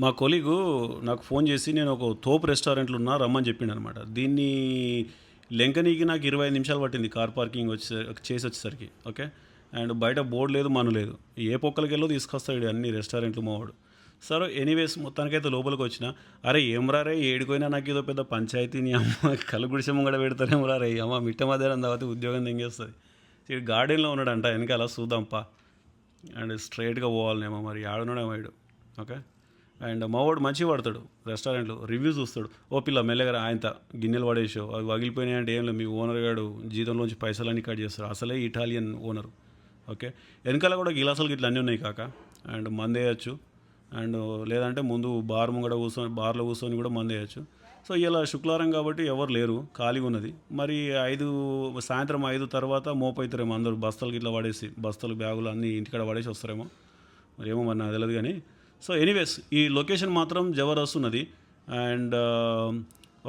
మా కొలీగు నాకు ఫోన్ చేసి నేను ఒక తోపు రెస్టారెంట్లో ఉన్నా రమ్మని చెప్పిండు అనమాట. దీన్ని లెంకనీకి నాకు 25 నిమిషాలు పట్టింది కార్ పార్కింగ్ చేసి వచ్చేసరికి. ఓకే. అండ్ బయట బోర్డు లేదు, మను లేదు. ఏ పొక్కలకెళ్ళో తీసుకొస్తాడు అన్ని రెస్టారెంట్లు మావాడు. సరే ఎనీవేస్ మొత్తానికైతే లోపలికి వచ్చిన. అరే ఏమ్రా రే ఏడిపోయినా నాకు ఏదో పెద్ద పంచాయతీని అమ్మ కళ్ళు గుడిసె ముంగడ పెడతారేమ్రా రే అమ్మ మిట్ట మధ్యాహ్నం తర్వాత ఉద్యోగం తెంగేస్తుంది. ఇటు గార్డెన్లో ఉన్నాడంట వెనకాల చూద్దాంపా. అండ్ స్ట్రైట్గా పోవాలనేమో మరి ఆడున్నాడే వాడు. ఓకే. అండ్ మావాడు మంచిగా పడతాడు రెస్టారెంట్లో, రివ్యూ చూస్తాడు. ఓ పిల్ల మెల్లగా ఆయనత గిన్నెలు పడేసావు అవి పగిలిపోయినాయి అంటే ఏం లేదు, మీ ఓనర్ గారు జీతంలోంచి పైసలన్నీ కట్ చేస్తారు. అసలే ఇటాలియన్ ఓనర్. ఓకే. వెనకాల కూడా గిలాసులు ఇట్లా అన్నీ ఉన్నాయి కాక. అండ్ మందేయచ్చు. అండ్ లేదంటే ముందు బార్ ముంగడ కూర్చొని బార్లో కూర్చొని కూడా మందేయచ్చు. సో ఇలా శుక్రవారం కాబట్టి ఎవరు లేరు, ఖాళీగా ఉన్నది. మరి సాయంత్రం 5 తర్వాత మోపైతారేమో అందరూ బస్తాలు ఇట్లా పడేసి, బస్తాలు బ్యాగులు అన్నీ ఇంటికాడ పడేసి వస్తారేమో, మరి ఏమో మరి నాకు తెలియదు కానీ. సో ఎనీవేస్ ఈ లొకేషన్ మాత్రం జబర్దస్త్ ఉన్నది. అండ్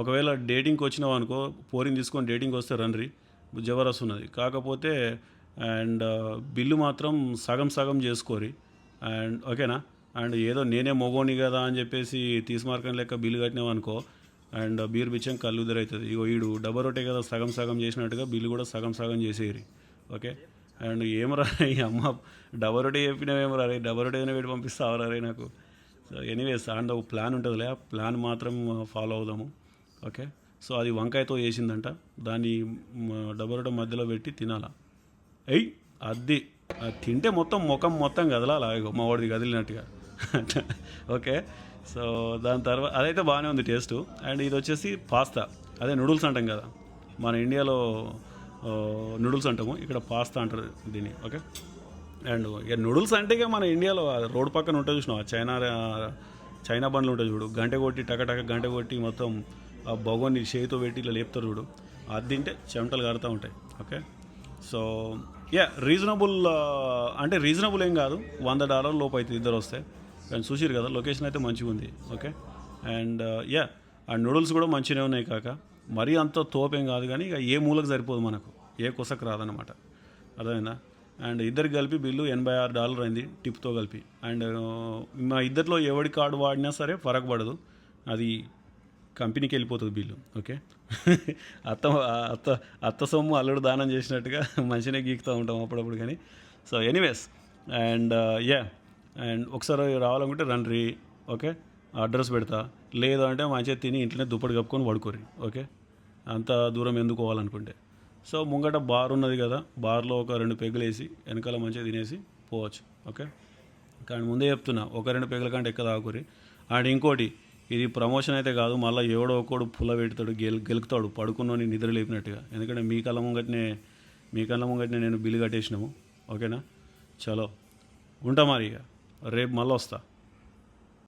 ఒకవేళ డేటింగ్కి వచ్చినావు అనుకో, పోరింగ్ తీసుకొని డేటింగ్కి వస్తే రండి, జబర్దస్త్ ఉన్నది. కాకపోతే అండ్ బిల్లు మాత్రం సగం సగం చేసుకోరి. అండ్ ఓకేనా. అండ్ ఏదో నేనే మొగోని కదా అని చెప్పేసి తీసుమార్కం లెక్క బిల్లు కట్టినావు అనుకో, అండ్ బీర్ బిచ్చం కళ్ళు ఉదరవుతుంది. ఇగో ఈడు డబ్బర్ రొట్టే కదా సగం సగం చేసినట్టుగా బిల్లు కూడా సగం సగం చేసేయరు. ఓకే. అండ్ ఏమరా ఈ అమ్మ డబ్బర్ రొట్టే చెప్పినావేమరా రే, డబ్బర్ రొట్టే ఏదైనా పెట్టి పంపిస్తావరా రే నాకు. సో ఎనీవేస్ అండ్ ఒక ప్లాన్ ఉంటుందిలే, ఆ ప్లాన్ మాత్రం ఫాలో అవుదాము. ఓకే. సో అది వంకాయతో చేసిందంట, దాన్ని డబ్బర్ రొట్టె మధ్యలో పెట్టి తినాలా. ఎయ్ అది తింటే మొత్తం ముఖం మొత్తం కదలాలా మా వాడిది కదిలినట్టుగా. ఓకే. సో దాని తర్వాత అదైతే బాగానే ఉంది టేస్ట్. అండ్ ఇది వచ్చేసి పాస్తా, అదే నూడిల్స్ అంటాం కదా, మన ఇండియాలో నూడిల్స్ అంటాము, ఇక్కడ పాస్తా అంటారు దీన్ని. ఓకే. అండ్ ఇక నూడిల్స్ అంటే ఇక మన ఇండియాలో రోడ్ పక్కన ఉంటుంది చూసినావు, చైనా బండ్లు ఉంటుంది చూడు, గంట కొట్టి టకటక గంట కొట్టి మొత్తం ఆ బొగోని చేతితో పెట్టి ఇట్లా లేపుతారు చూడు, అది తింటే చెమటలు కారుతూ ఉంటాయి. ఓకే. సో రీజనబుల్, అంటే రీజనబుల్ ఏం కాదు, $100 లోపు అవుతుంది ఇద్దరు వస్తే. కానీ చూసిరు కదా లొకేషన్ అయితే మంచిగా ఉంది. ఓకే. అండ్ ఆ నూడిల్స్ కూడా మంచిగానే ఉన్నాయి కాక, మరీ అంత తోపేం కాదు కానీ ఇక ఏ మూలకు సరిపోదు మనకు, ఏ కొసకు రాదన్నమాట. అర్థమైందా. అండ్ ఇద్దరికి కలిపి బిల్లు $86 అయింది టిప్తో కలిపి. అండ్ మా ఇద్దరిలో ఎవడి కార్డు వాడినా సరే ఫరక్ పడదు, అది కంపెనీకి వెళ్ళిపోతుంది బిల్లు. ఓకే. అత్త అత్త అత్త సొమ్ము అల్లుడు దానం చేసినట్టుగా మంచిగానే గీకుతూ ఉంటాం అప్పుడప్పుడు కానీ. సో ఎనీవేస్ అండ్ అండ్ ఒకసారి రావాలనుకుంటే రండి. ఓకే. అడ్రస్ పెడతా, లేదు అంటే మంచిగా తిని ఇంట్లోనే దుప్పటి కప్పుకొని పడుకోరి. ఓకే. అంత దూరం ఎందుకు పోవాలనుకుంటే. సో ముంగట బార్ ఉన్నది కదా, బార్లో ఒక 2 పెగ్గులు వేసి వెనకాల మంచిగా తినేసి పోవచ్చు. ఓకే. కానీ ముందే చెప్తున్నా, 1-2 పెగ్గుల కంటే ఎక్కువ తాగురి. అండ్ ఇంకోటి, ఇది ప్రమోషన్ అయితే కాదు, మళ్ళీ ఎవడో ఒకడు పుల్ల పెడతాడు, గెలుకుతాడు పడుకున్నోని నిద్ర లేపినట్టుగా. ఎందుకంటే మీ కళ్ళ ముంగటనే నేను బిల్లు కట్టేసినాము. ఓకేనా. చలో ఉంటా మరి, ఇక రేపు మళ్ళీ వస్తా.